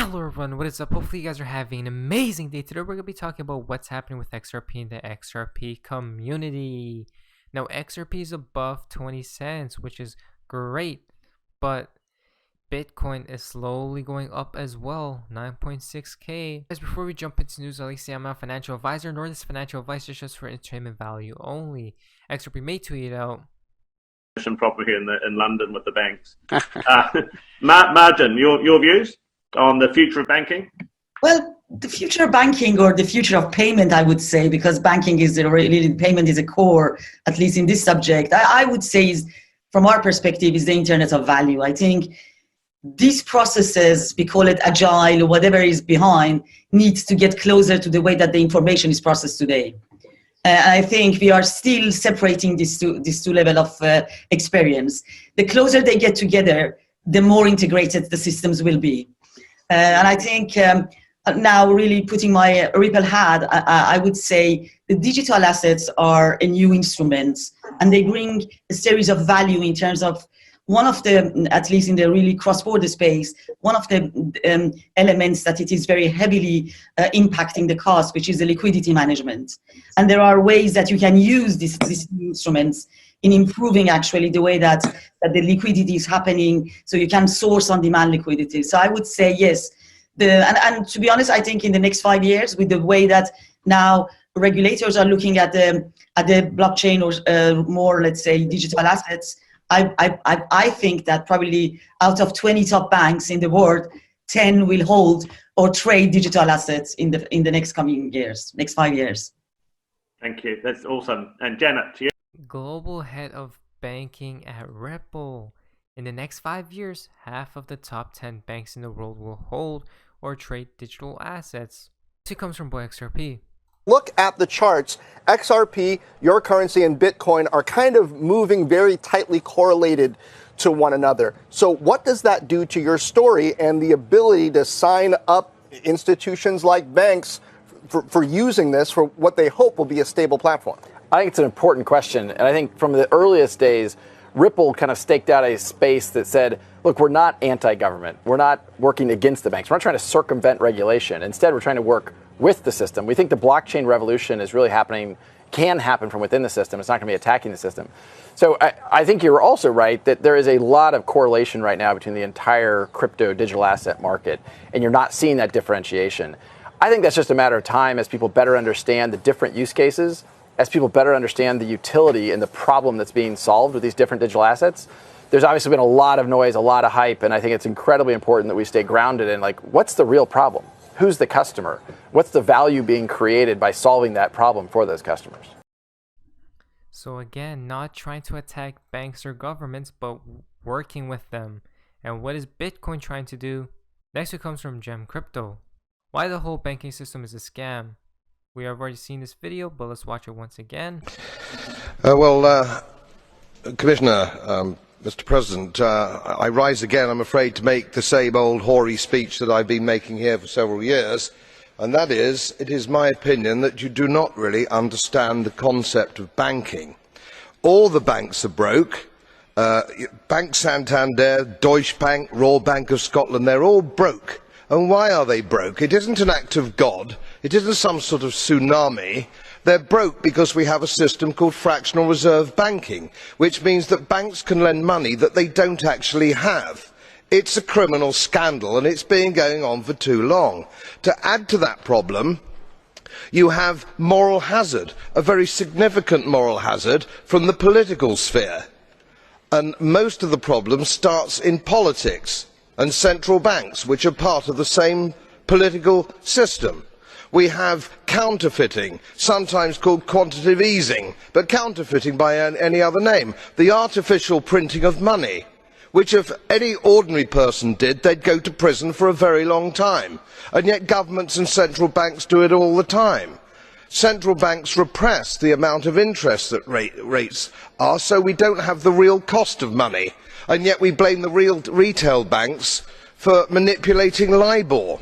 Hello everyone, what is up? Hopefully you guys are having an amazing day. Today we're going to be talking about what's happening with XRP in the XRP community. Now XRP is above 20 cents, which is great, but Bitcoin is slowly going up as well, 9.6k. Guys, before we jump into news, I'd like to say I'm not a financial advisor, nor this financial advice is just for entertainment value only. XRP may tweet out property in London with the banks. Martin, your views on the future of banking? Well, the future of banking, or the future of payment, I would say, because banking is really, payment is a core, at least in this subject, I would say is, from our perspective, is the internet of value. I think these processes, we call it agile or whatever is behind, needs to get closer to the way that the information is processed today. I think we are still separating these two levels of experience. The closer they get together, the more integrated the systems will be. And I think now, really putting my Ripple hat, I would say the digital assets are a new instrument, and they bring a series of value in terms of one of the, at least in the really cross-border space, one of the elements that it is very heavily impacting the cost, which is the liquidity management. And there are ways that you can use these instruments in improving actually the way that the liquidity is happening, so you can source on-demand liquidity. So I would say yes. And to be honest, I think in the next 5 years, with the way that now regulators are looking at the blockchain or more, let's say, digital assets, I think that probably out of 20 top banks in the world, 10 will hold or trade digital assets in the next coming years, next 5 years. Thank you. That's awesome. And Janet, to you. global head of banking at Ripple. In the next 5 years, half of the top 10 banks in the world will hold or trade digital assets. This comes from Boy XRP. Look at the charts. XRP, your currency, and Bitcoin are kind of moving very tightly correlated to one another. So what does that do to your story and the ability to sign up institutions like banks for using this for what they hope will be a stable platform? I think it's an important question. And I think from the earliest days, Ripple kind of staked out a space that said, look, we're not anti-government. We're not working against the banks. We're not trying to circumvent regulation. Instead, we're trying to work with the system. We think the blockchain revolution is really happening, can happen from within the system. It's not going to be attacking the system. So I think you're also right that there is a lot of correlation right now between the entire crypto digital asset market, and you're not seeing that differentiation. I think that's just a matter of time as people better understand the different use cases, as people better understand the utility and the problem that's being solved with these different digital assets. There's obviously been a lot of noise, a lot of hype, and I think it's incredibly important that we stay grounded in, like, what's the real problem? Who's the customer? What's the value being created by solving that problem for those customers? So again, not trying to attack banks or governments, but working with them. And what is Bitcoin trying to do? Next it comes from Gem Crypto. Why the whole banking system is a scam. We have already seen this video, but let's watch it once again. Commissioner, Mr. President, I rise again, I'm afraid, to make the same old hoary speech that I've been making here for several years, and that is, it is my opinion that you do not really understand the concept of banking. All the banks are broke. Bank Santander, Deutsche Bank, Royal Bank of Scotland, they're all broke. And why are they broke? It isn't an act of God. It isn't some sort of tsunami. They're broke because we have a system called fractional reserve banking, which means that banks can lend money that they don't actually have. It's a criminal scandal, and it's been going on for too long. To add to that problem, you have moral hazard, a very significant moral hazard from the political sphere. And most of the problem starts in politics and central banks, which are part of the same political system. We have counterfeiting, sometimes called quantitative easing, but counterfeiting by any other name. The artificial printing of money, which if any ordinary person did, they'd go to prison for a very long time. And yet governments and central banks do it all the time. Central banks repress the amount of interest that rates are, so we don't have the real cost of money. And yet we blame the real retail banks for manipulating LIBOR.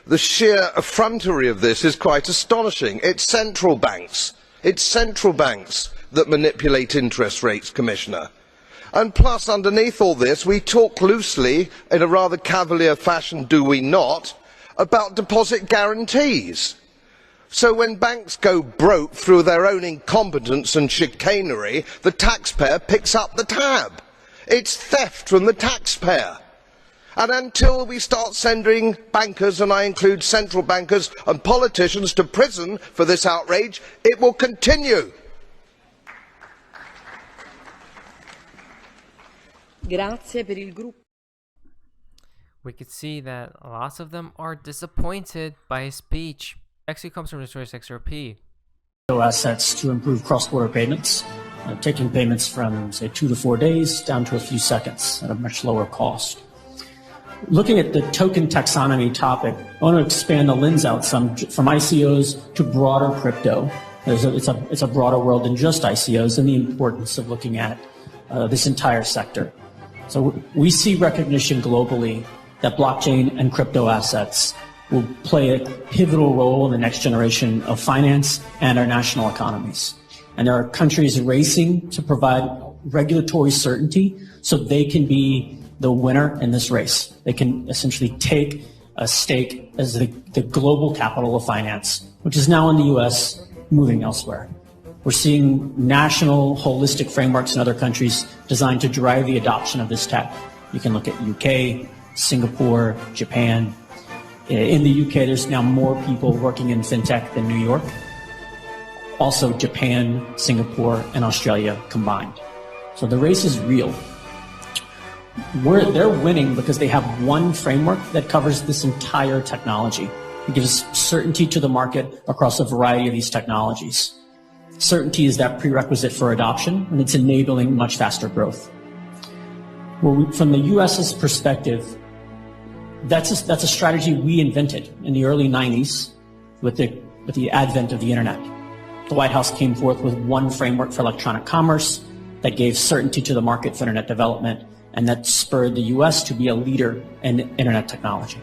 The sheer effrontery of this is quite astonishing. It's central banks that manipulate interest rates, Commissioner. And plus, underneath all this, we talk loosely, in a rather cavalier fashion, do we not, about deposit guarantees. So when banks go broke through their own incompetence and chicanery, the taxpayer picks up the tab. It's theft from the taxpayer. And until we start sending bankers, and I include central bankers and politicians, to prison for this outrage, it will continue. Grazie per il gruppo. We could see that lots of them are disappointed by his speech. Actually comes from Notorious XRP. Assets to improve cross-border payments, taking payments from, say, 2 to 4 days down to a few seconds at a much lower cost. Looking at the token taxonomy topic, I want to expand the lens out some from ICOs to broader crypto. It's a broader world than just ICOs, and the importance of looking at this entire sector. So we see recognition globally that blockchain and crypto assets will play a pivotal role in the next generation of finance and our national economies. And there are countries racing to provide regulatory certainty so they can be the winner in this race. They can essentially take a stake as the global capital of finance, which is now in the US, moving elsewhere. We're seeing national holistic frameworks in other countries designed to drive the adoption of this tech. You can look at UK, Singapore, Japan. In the UK, there's now more people working in fintech than New York. Also Japan, Singapore, and Australia combined. So the race is real. They're winning because they have one framework that covers this entire technology. It gives certainty to the market across a variety of these technologies. Certainty is that prerequisite for adoption, and it's enabling much faster growth. Well, from the US's perspective, that's a strategy we invented in the early 90s with the advent of the internet. The White House came forth with one framework for electronic commerce that gave certainty to the market for internet development, and that spurred the US to be a leader in internet technology.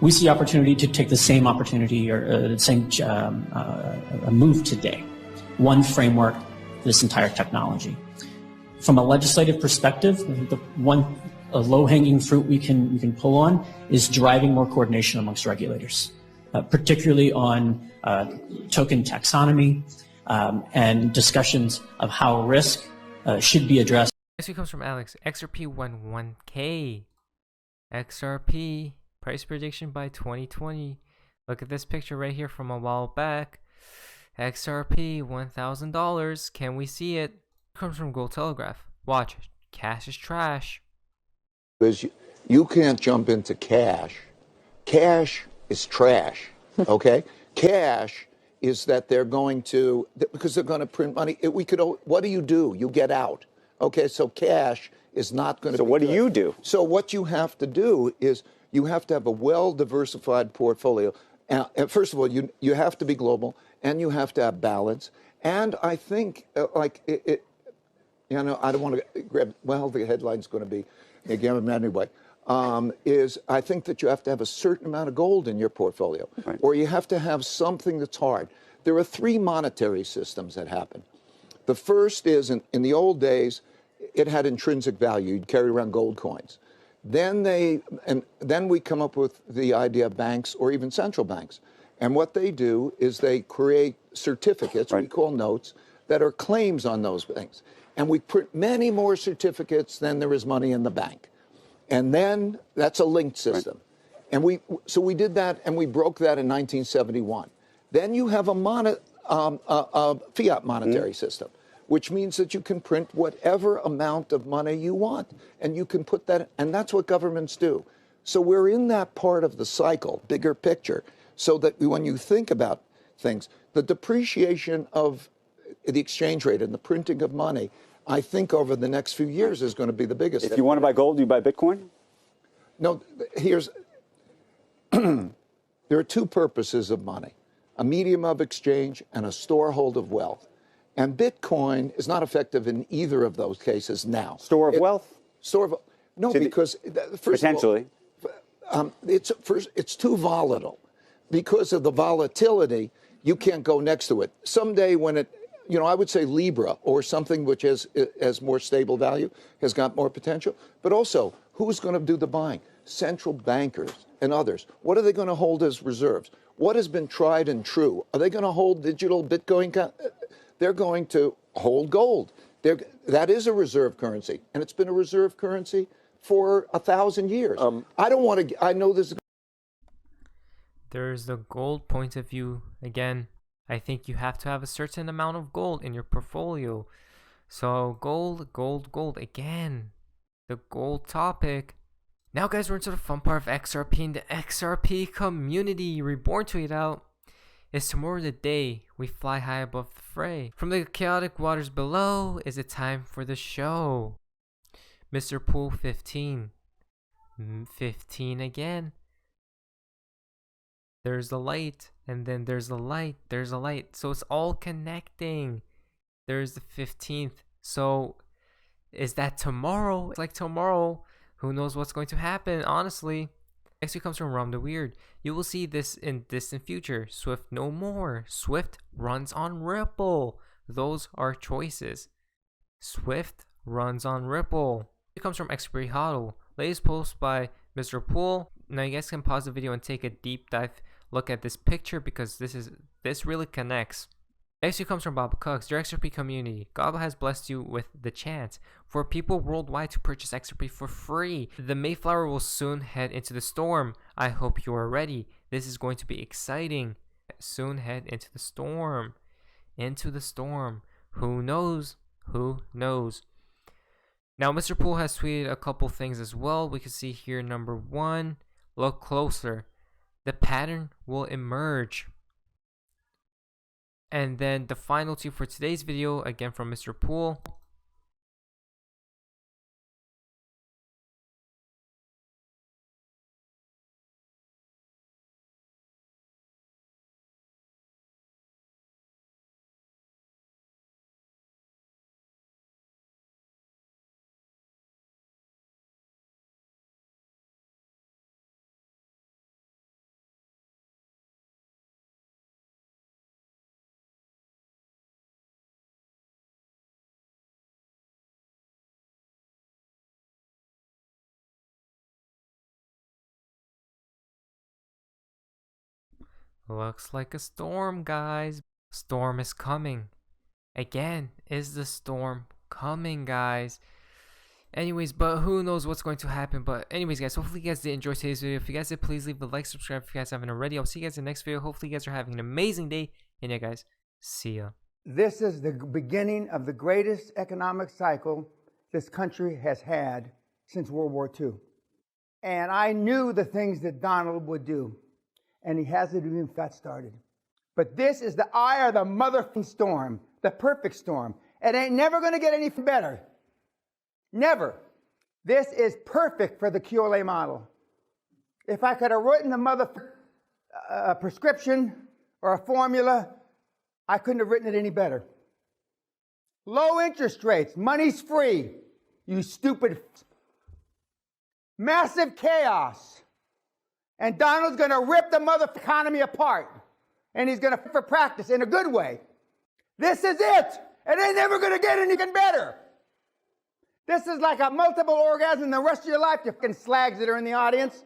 We see opportunity to take the same opportunity or the same move today. One framework for this entire technology. From a legislative perspective, I think a low-hanging fruit we can pull on is driving more coordination amongst regulators, particularly on token taxonomy and discussions of how risk should be addressed. This comes from Alex. XRP won 1K. XRP price prediction by 2020. Look at this picture right here from a while back. XRP $1,000. Can we see it? Comes from Gold Telegraph. Watch. Cash is trash. Because you can't jump into cash. Cash is trash. Okay? Cash is that they're going to, because they're going to print money. What do? You get out. Okay, so cash is not going to be. So what do you do? So what you have to do is you have to have a well-diversified portfolio. First of all, you have to be global, and you have to have balance. And I think, I don't want to grab, well, the headline's going to be, again, anyway, is I think that you have to have a certain amount of gold in your portfolio, right, or you have to have something that's hard. There are three monetary systems that happen. The first is, in the old days, it had intrinsic value. You'd carry around gold coins. Then we come up with the idea of banks or even central banks. And what they do is they create certificates, right, we call notes, that are claims on those things. And we print many more certificates than there is money in the bank. And then that's a linked system. Right. And we did that, and we broke that in 1971. Then you have a fiat monetary system, which means that you can print whatever amount of money you want, and you can put that, and that's what governments do. So we're in that part of the cycle, bigger picture, so that when you think about things, the depreciation of the exchange rate and the printing of money, I think over the next few years is going to be the biggest. If you want to buy gold, do you buy Bitcoin? No, there are two purposes of money: a medium of exchange and a storehold of wealth. And Bitcoin is not effective in either of those cases now. Store of wealth? No, because first potentially, of all, it's too volatile. Because of the volatility, you can't go next to it. Someday when I would say Libra or something which has more stable value, has got more potential. But also, who's going to do the buying? Central bankers and others. What are they going to hold as reserves? What has been tried and true? Are they going to hold digital Bitcoin? They're going to hold gold. That is a reserve currency, and it's been a reserve currency for 1,000 years. I don't want to. I know this. There's the gold point of view again. I think you have to have a certain amount of gold in your portfolio. So gold again. The gold topic. Now guys, we're into the fun part of XRP and the XRP community. Reborn tweet out. Is tomorrow the day we fly high above the fray? From the chaotic waters below, is it time for the show? Mr. Pool 15. 15 again. There's the light, and then there's the light, there's a light. So it's all connecting. There's the 15th. So is that tomorrow? It's like tomorrow. Who knows what's going to happen, honestly. Next week comes from Rom the Weird. You will see this in distant future. Swift no more. Swift runs on Ripple. Those are choices. Swift runs on Ripple. It comes from XRP Hodl. Latest post by Mr. Pool. Now you guys can pause the video and take a deep dive look at this picture because this really connects. Next comes from Baba Cooks. Dear XRP community, God has blessed you with the chance for people worldwide to purchase XRP for free. The Mayflower will soon head into the storm. I hope you are ready. This is going to be exciting. Soon head into the storm. Into the storm. Who knows? Who knows? Now Mr. Pool has tweeted a couple things as well. We can see here number 1. Look closer. The pattern will emerge. And then the final two for today's video, again from Mr. Pool. Looks like a storm, guys. Storm is coming. Again, is the storm coming, guys? Anyways, but who knows what's going to happen. But anyways, guys, hopefully you guys did enjoy today's video. If you guys did, please leave a like, subscribe if you guys haven't already. I'll see you guys in the next video. Hopefully you guys are having an amazing day. And yeah, guys, see ya. This is the beginning of the greatest economic cycle this country has had since World War II. And I knew the things that Donald would do. And he hasn't even got started. But this is the eye of the motherfucking storm, the perfect storm. It ain't never going to get any better. Never. This is perfect for the QLA model. If I could have written a prescription or a formula, I couldn't have written it any better. Low interest rates, money's free, you stupid. Massive chaos. And Donald's going to rip the mother economy apart. And he's going to for practice in a good way. This is it. It ain't never going to get anything better. This is like a multiple orgasm the rest of your life, you fucking slags that are in the audience.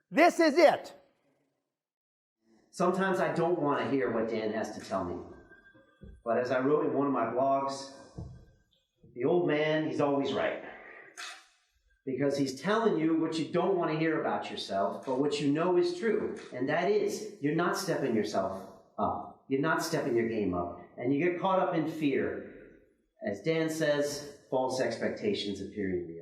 This is it. Sometimes I don't want to hear what Dan has to tell me. But as I wrote in one of my blogs, the old man, he's always right. Because he's telling you what you don't want to hear about yourself, but what you know is true. And that is, you're not stepping yourself up. You're not stepping your game up. And you get caught up in fear. As Dan says, false expectations appear in reality.